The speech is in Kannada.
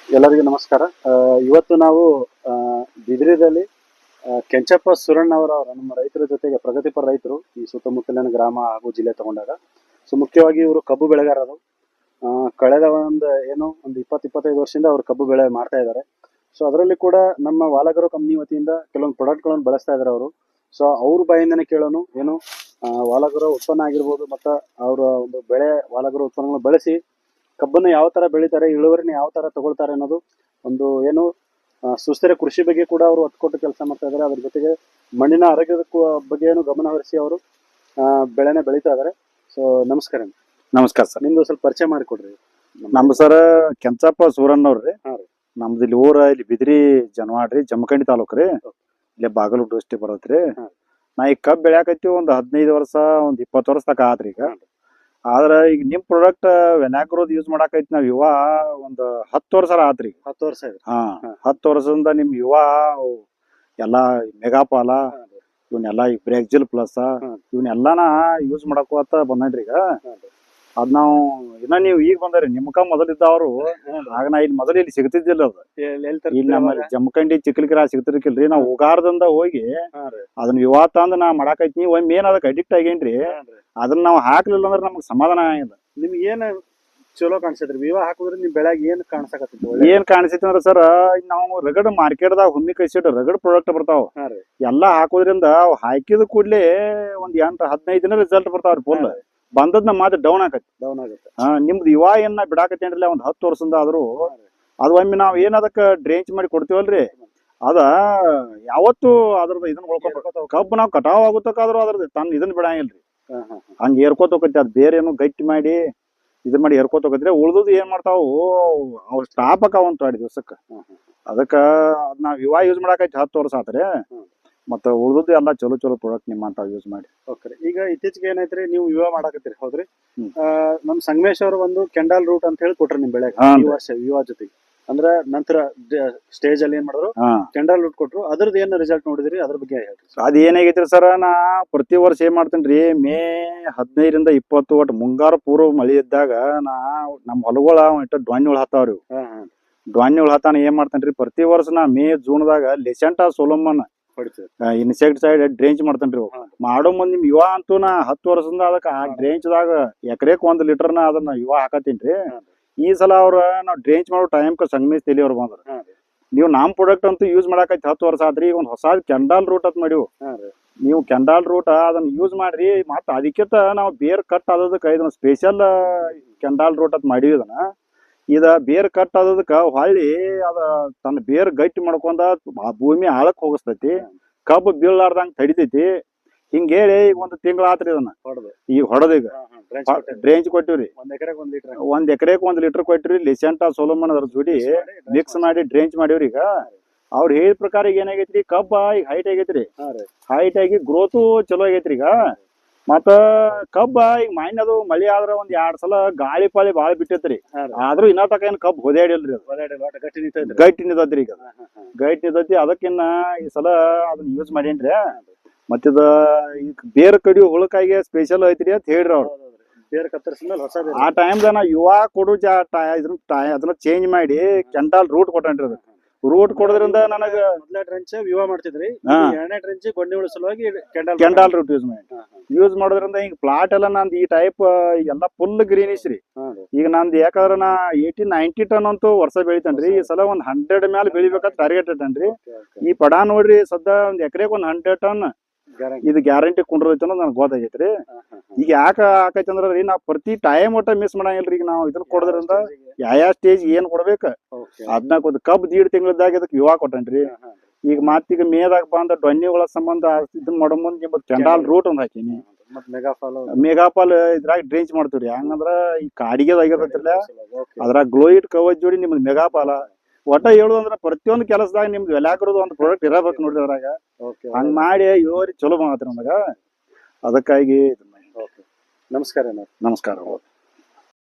ಎಲ್ಲರಿಗೂ ನಮಸ್ಕಾರ. ಇವತ್ತು ನಾವು ಬಿದಿರಿದಲ್ಲಿ ಕೆಂಚಪ್ಪ ಸುರಣ್ಣ ಅವರ ನಮ್ಮ ರೈತರ ಜೊತೆಗೆ ಪ್ರಗತಿಪರ ರೈತರು ಈ ಸುತ್ತಮುತ್ತಲಿನ ಗ್ರಾಮ ಹಾಗೂ ಜಿಲ್ಲೆ ತಗೊಂಡಾಗ. ಸೊ ಮುಖ್ಯವಾಗಿ ಇವರು ಕಬ್ಬು ಬೆಳೆಗಾರರು. ಕಳೆದ ಒಂದು 20-25 ವರ್ಷದಿಂದ ಅವರು ಕಬ್ಬು ಬೆಳೆ ಮಾಡ್ತಾ ಇದ್ದಾರೆ. ಸೊ ಅದರಲ್ಲಿ ಕೂಡ ನಮ್ಮ ವಾಲಗರು ಕಂಪ್ನಿ ವತಿಯಿಂದ ಕೆಲವೊಂದು ಪ್ರಾಡಕ್ಟ್ಗಳನ್ನು ಬಳಸ್ತಾ ಇದ್ದಾರೆ ಅವರು. ಸೊ ಅವ್ರ ಬಾಯಿಂದನೇ ಕೇಳೋನು ವಾಲಗರು ಉತ್ಪನ್ನ ಆಗಿರ್ಬೋದು, ಮತ್ತು ಅವರ ಒಂದು ಬೆಳೆ ವಾಲಗರು ಉತ್ಪನ್ನಗಳನ್ನು ಬಳಸಿ ಕಬ್ಬನ್ನು ಯಾವ ತರ ಬೆಳಿತಾರೆ, ಇಳುವರಿನ ಯಾವ ತರ ತಗೊಳ್ತಾರೆ ಅನ್ನೋದು ಒಂದು ಸುಸ್ಥಿರ ಕೃಷಿ ಬಗ್ಗೆ ಕೂಡ ಅವರು ಒತ್ತು ಕೊಟ್ಟು ಕೆಲಸ ಮಾಡ್ತಾ ಇದ್ದಾರೆ. ಅದ್ರ ಜೊತೆಗೆ ಮಣ್ಣಿನ ಆರೋಗ್ಯದ ಬಗ್ಗೆ ಗಮನ ಹರಿಸಿ ಅವರು ಬೆಳೆನ ಬೆಳೀತಾ ಇದ್ದಾರೆ. ಸೊ ನಮಸ್ಕಾರ. ನಮಸ್ಕಾರ ಸರ್. ನಿಮ್ದು ಸ್ವಲ್ಪ ಪರಿಚಯ ಮಾಡಿಕೊಡ್ರಿ. ನಮ್ದು ಸರ್ ಕೆಂಚಪ್ಪ ಸೂರಣ್ಣ ಅವ್ರಿ. ಹಾ ರೀ. ನಮ್ದು ಇಲ್ಲಿ ಇಲ್ಲಿ ಬಿದಿರಿ ಜನವಾಡ್ರಿ, ಜಮಖಂಡಿ ತಾಲೂಕ್ ರೀ. ಇಲ್ಲಿ ಬಾಗಲಕೋಟೆ ಡಿಸ್ಟ್ರಿಕ್ಟ್ ಬರತ್ರಿ. ನಾ ಈಗ ಕಬ್ಬು ಬೆಳ್ಯಾಕತ್ತೀವಿ ಒಂದು 15 ವರ್ಷ, ಒಂದು 20 ವರ್ಷ ತಕ ಆತ್ರಿ. ಈಗ ಆದ್ರ ಈಗ ನಿಮ್ ಪ್ರಾಡಕ್ಟ್ ವೆನಾಗ್ರೋದ್ ಯೂಸ್ ಮಾಡಾಕೈತಿ ನಾವ್ ಯುವ ಒಂದ್ 10 ವರ್ಷ ಆತ್ರಿ. 10 ವರ್ಷ. 10 ವರ್ಷದಿಂದ ನಿಮ್ ಯುವ ಎಲ್ಲಾ ಮೆಗಾಪಾಲ ಇವನ್ನೆಲ್ಲ ಈ ಬ್ರೇಕ್ಜಿಲ್ ಪ್ಲಸ್ ಇವನ್ನೆಲ್ಲಾನ ಯೂಸ್ ಮಾಡಕೋತ ಬಂದ್ರಿ. ಈಗ ಅದ್ ನಾವು ಇನ್ನ ನೀವ್ ಈಗ ಬಂದ್ರಿ, ನಿಮ್ಕ ಮೊದಲಿದ್ದವ್ರು ಆಗ ನಾ ಇಲ್ಲಿ ಮೊದಲು ಇಲ್ಲಿ ಸಿಗ್ತಿದ್ದಿಲ್ಲ. ಅದು ಇಲ್ಲಿ ನಮ್ಮಲ್ಲಿ ಜಮಖಂಡಿ ಚಿಕ್ಕಲಿಕ್ರ ಸಿಗ್ತಿರ್ಕಿಲ್ರಿ. ನಾವ್ ಉಗಾರದಿಂದ ಹೋಗಿ ಅದನ್ನ ಯುವ ತಂದ್ ನಾ ಮಾಡಾಕೈತಿ. ಒಮ್ಮೆ ಏನ್ ಅದಕ್ಕೆ ಅಡಿಕ್ಟ್ ಆಗೇನ್ರಿ, ಅದನ್ನ ನಾವ್ ಹಾಕ್ಲಿಲ್ಲ ಅಂದ್ರೆ ನಮ್ಗೆ ಸಮಾಧಾನ ಆಗಿಲ್ಲ. ನಿಮ್ಗೆ ಏನ್ ಚಲೋ ಕಾಣಿಸ್ತೈತ್ರಿ ವಿವಾಹ ಹಾಕುದ್ರೆ ನಿಮ್ ಬೆಳೆಗೆ ಏನ್ ಕಾಣಿಸಕತ್ತಿತ್ತು? ಏನ್ ಕಾಣಿಸೈತಿ ಅಂದ್ರ ಸರ್, ನಾವು ರಗಡ್ ಮಾರ್ಕೆಟ್ದಾಗ ಹುಮ್ಮಿ ಕೈಸಿಟ್ಟು ರಗಡ್ ಪ್ರಾಡಕ್ಟ್ ಬರ್ತಾವ. ಎಲ್ಲಾ ಹಾಕೋದ್ರಿಂದ ಅವ್ ಹಾಕಿದ ಕೂಡ್ಲೆ ಒಂದ್ 8-15 ದಿನ ರಿಸಲ್ಟ್ ಬರ್ತಾವ್ರಿ. ಫುಲ್ ಬಂದದ್ ನಮ್ ಮಾತ್ರ ಡೌನ್ ಆಗುತ್ತೆ. ನಿಮ್ದು ಯುವ ಏನ್ ಬಿಡಾಕತ್ತೇನ್ರಿ ಒಂದ್ 10 ವರ್ಷದಿಂದ ಆದ್ರೂ ಅದು ಒಮ್ಮೆ ನಾವ್ ಏನ್ ಅದಕ್ಕ ಡ್ರೇಂಚ್ ಮಾಡಿ ಕೊಡ್ತೀವಲ್ರಿ, ಅದ ಯಾವತ್ತು ಅದ್ರದ್ದು ಇದನ್ನ ಉಳ್ಕೊಂಡ್ಬರ್ತಾವ. ಕಬ್ಬು ನಾವ್ ಕಟಾವ್ ಆಗುತ್ತಕ್ಕಾದ್ರೂ ಅದ್ರದ್ದು ತನ್ನ ಇದನ್ನ ಬಿಡಂಗಿಲ್ರಿ. ಹಂಗ ಏರ್ಕೋತ ಹೋಗತಿ. ಅದ್ ಬೇರೆ ಏನು ಗಟ್ಟಿ ಮಾಡಿ ಇದನ್ ಮಾಡಿ ಏರ್ಕೋತ ಹೋಗತ್ರಿ. ಉಳ್ದುದು ಏನ್ ಮಾಡ್ತಾವು ಅವ್ ಸ್ಟಾಪ್ ಆಕಾವಂತ 2 ದಿವ್ಸಕ್ಕ. ಅದಕ್ಕ ನಾವ್ ಯುವ ಯೂಸ್ ಮಾಡಾಕೈತಿ 10 ವರ್ಷ ಆತ್ರಿ. ಮತ್ತ ಉಳ್ದುದು ಎಲ್ಲಾ ಚಲೋ ಪ್ರಾಡಕ್ಟ್ ನಿಮ್ಮಂತ ಯೂಸ್ ಮಾಡಿ. ಈಗ ಇತ್ತೀಚೆಗೆ ಏನೈತ್ರಿ, ನೀವು ಯುವ ಮಾಡಾಕತ್ತೀರಿ ಹೌದ್ರಿ? ನಮ್ ಸಂಗಮೇಶ್ ಅವರು ಒಂದು ಕೆಂಡಾಲ್ ರೂಟ್ ಅಂತ ಹೇಳಿ ಕೊಟ್ರಿ ನಿಮ್ ಬೆಳೆಗೆ ಈ ವರ್ಷ ಯುವ ಜೊತೆಗೆ. ಅಂದ್ರ ನಂತರ ಸ್ಟೇಜ್ ಅಲ್ಲಿ ಏನ್ ಮಾಡಿದ್ರು, ಕೆಂಡಾಲ್ ರೂಟ್ ಕೊಟ್ರು. ಅದ್ರದ್ದು ಏನ್ ರಿಸಲ್ಟ್ ನೋಡಿದ್ರಿ, ಅದ್ರ ಬಗ್ಗೆ ಹೇಳ್ರಿ. ಅದ್ ಏನಾಗೈತ್ರಿ ಸರ್, ನಾ ಪ್ರತಿ ವರ್ಷ ಏನ್ ಮಾಡ್ತೇನ್ರಿ, ಮೇ 15ರಿಂದ 20 ಒಟ್ಟು ಮುಂಗಾರು ಪೂರ್ವ ಮಳಿ ಇದ್ದಾಗ ನಮ್ ಹೊಲಗಳ ಡ್ವಾನ್ಯುಳ್ ಹತ್ತಾವ್ರಿ. ಡ್ವಾನ್ಯುಳ್ ಹತ್ತಾನ ಏನ್ ಮಾಡ್ತೇನ್ರಿ, ಪ್ರತಿ ವರ್ಷ ನಾ ಮೇ ಜೂನ್ದಾಗ ಲೆಸೆಂಟಾ ಸೋಲೋಮನ್ ಇನ್ಸೆಕ್ಟಿಸೈಡ್ ಡ್ರೇಂಚ್ ಮಾಡ್ತೇನ್ರಿ. ಮಾಡೋ ಮುಂದ್ ನಿಮ್ ಯುವ ಅಂತೂ ನಾ 10 ವರ್ಷದಿಂದ ಅದಕ್ಕ ಆ ಡ್ರೇಂಚ್ ದಾಗ ಎಕರೆಕ್ 1 ಲೀಟರ್ನ ಅದನ್ನ ಯುವ ಹಾಕತ್ತೀನ್ರಿ. ಈ ಸಲ ಅವ್ರ ನಾವ್ ಡ್ರೇಂಚ್ ಮಾಡೋ ಟೈಮ್ ಸಂಗಮೇಶ್ ತೆಲಿ ಅವ್ರು ಬಂದ್ರ, ನೀವು ನಮ್ ಪ್ರಾಡಕ್ಟ್ ಅಂತೂ ಯೂಸ್ ಮಾಡಾಕೈತಿ 10 ವರ್ಷ ಆದ್ರಿ. ಈಗ ಒಂದ್ ಹೊಸ ಕೆಂಡಾಲ್ ರೂಟ್ ಅಂತ ಮಾಡಿವು. ನೀವು ಕೆಂಡಾಲ್ ರೂಟ್ ಅದನ್ನ ಯೂಸ್ ಮಾಡ್ರಿ. ಮತ್ತ ಅದಕ್ಕಿಂತ ನಾವು ಬೇರ್ ಕಟ್ ಆದದಕ್ಕ ಇದನ್ನ ಸ್ಪೆಷಲ್ ಕೆಂಡಾಲ್ ರೂಟ್ ಅಂತ ಮಾಡಿವಿ. ಇದ ಬೇರ್ ಕಟ್ ಆದದಕ್ಕ ಹೊಳ್ಳಿ ಅದ ತನ್ನ ಬೇರ್ ಗಟ್ಟಿ ಮಾಡ್ಕೊಂಡ ಭೂಮಿ ಆಳಕ್ ಹೋಗಿಸ್ತೈತಿ, ಕಬ್ಬು ಬೀಳಲಾರ್ದಂಗ ತಡಿತೈತಿ. ಹಿಂಗೇಳಿ ಈಗ 1 ತಿಂಗಳ ಆತ್ರಿ ಇದನ್ನ ಈಗ ಹೊಡದ. ಈಗ ಡ್ರೇಂಚ್ ಕೊಟ್ಟಿವ್ರಿ. 1 ಎಕರೆಕ್ 1 ಲೀಟರ್ ಕೊಟ್ಟಿವ್ರಿ. ಲೆಸೆಂಟಾ ಸೋಲೋಮನ್ ಅದ್ರ ಜೋಡಿ ಮಿಕ್ಸ್ ಮಾಡಿ ಡ್ರೇಂಚ್ ಮಾಡಿವ್ರಿ. ಈಗ ಅವ್ರು ಹೇಳಿದ ಪ್ರಕಾರ ಈಗ ಏನಾಗೈತ್ರಿ, ಕಬ್ಬ ಈಗ ಹೈಟ್ ಆಗೈತ್ರಿ. ಹೈಟ್ ಆಗಿ ಗ್ರೋತು ಚಲೋ ಆಗೈತ್ರಿ. ಈಗ ಮತ್ತ ಕಬ್ಬ ಈಗ ಮಾನ್ಯ ಅದು ಮಳಿ ಆದ್ರ ಒಂದ್ 2 ಸಲ ಗಾಳಿ ಪಾಳಿ ಬಾಳ ಬಿಟ್ಟೈತ್ರಿ. ಆದ್ರೂ ಇನ್ನ ತಕ ಏನ್ ಕಬ್ಬು ಹೊದ್ಯಾಡಿಲ್ರಿ. ಗಟ್ಟಿ ನಿಂತೈತ್ರಿ. ಈಗ ಗಟ್ಟಿ ನಿಂತೈತಿ. ಅದಕ್ಕಿನ್ನ ಈ ಸಲ ಅದನ್ನ ಯೂಸ್ ಮಾಡೇನ್ರಿ. ಮತ್ತಿದ ಈಗ ಬೇರ್ ಕಡಿಯೋ ಹುಳಕಾಯಿಗೆ ಸ್ಪೆಷಲ್ ಐತ್ರಿ ಅಂತ ಹೇಳ್ರಿ ಅವ್ರು. ಆ ಟೈಮ್ದ ನಾ ಯುವ ಕೊಡು ಅದನ್ನ ಚೇಂಜ್ ಮಾಡಿ ಕೆಂಡಾಲ್ ರೂಟ್ ಕೊಟ್ಟನ್ರಿ. ಅದಕ್ಕೆ ರೂಟ್ ಕೊಡೋದ್ರಿಂದ ನನಗ ಟ್ರೆಂಚ್ ಯುವ ಮಾಡ್ತಿದ್ರಿ, 2ನೇ ಟ್ರೆಂಚ್ ಗೊಣ್ಣೆ ಸಲುವಾಗಿ ಕೆಂಡಾಲ್ ರೂಟ್ ಯೂಸ್ ಮಾಡೋದ್ರಿಂದ ಹಿಂಗ್ ಪ್ಲಾಟ್ ಎಲ್ಲ ನಂದು ಈ ಟೈಪ್ ಎಲ್ಲಾ ಫುಲ್ ಗ್ರೀನಿಶ್ ರೀ. ಈಗ ನಂದು ಯಾಕಂದ್ರ ನಾ 80-90 ಟನ್ ಅಂತೂ ವರ್ಷ ಬೆಳಿತೇನ್ರಿ. ಈ ಸಲ ಒಂದ್ 100 ಮ್ಯಾಲ ಬೆಳಿಬೇಕಂತ ಟಾರ್ಗೆಟ್ ಇಟ್ಟನ್ರಿ. ಈ ಪಡ ನೋಡ್ರಿ ಸದ್ದ ಒಂದ್ ಎಕರೆಕ್ 100 ಟನ್ ಇದು ಗ್ಯಾರಂಟಿ ಕುಂಡ್ರೈತಿ ಅನ್ನೋದು ನನಗೆ ಗೊತ್ತಾಗೈತ್ರಿ. ಈಗ ಯಾಕ ಆಕೈತಿ ಅಂದ್ರಿ, ನಾವ್ ಪ್ರತಿ ಟೈಮ್ ಒಟ್ಟ ಮಿಸ್ ಮಾಡಂಗಿಲ್ರಿ. ಈಗ ನಾವು ಇದನ್ನ ಕೊಡೋದ್ರಿಂದ ಯಾವ ಸ್ಟೇಜ್ ಏನ್ ಕೊಡ್ಬೇಕ ಅದನ್ನ ಕಬ್ಬ್ 1.5 ತಿಂಗಳದಾಗ ಇದಕ್ ಯುವ ಕೊಟ್ಟನ್ರಿ. ಈಗ ಮತ್ತೀಗ ಮೇದಾಗ ಬಂದ ಡೊನ್ನಿಗಳ ಸಂಬಂಧ ಇದನ್ನ ಮಾಡೋ ಮುಂದ್ ನಿಮ್ದು ಕೆಂಡಾಲ್ ರೂಟ್ ಒಂದ್ ಹಾಕಿನಿ. ಮೆಗಾಪಾಲ್ ಇದ್ರಾಗ ಡ್ರೇಂಚ್ ಮಾಡ್ತೀವ್ರಿ. ಹಂಗಂದ್ರ ಈ ಕಾಡಿಗೆದಾಗಿರ್ತೈತಿಲ್ಲ, ಅದ್ರಾಗ ಗ್ಲೋಯಿಟ್ ಕವಚ್ ಜೋಡಿ ನಿಮ್ದು ಮೆಗಾಪಾಲ. ಒಟ್ಟ ಹೇಳುದಂದ್ರ ಪ್ರತಿಯೊಂದು ಕೆಲಸದಾಗ ನಿಮ್ದು ವೆಲಾಗ್ರೋದು ಒಂದು ಪ್ರಾಡಕ್ಟ್ ಇರಬೇಕು ನೋಡ್ರಿ ಅದ್ರಾಗ. ಹಂಗ ಮಾಡಿ ಇಳುವರಿ ಚಲೋ ಬಂದತ್ರಿ ನಮಗ. ಅದಕ್ಕಾಗಿ ನಮಸ್ಕಾರ. ನಮಸ್ಕಾರ.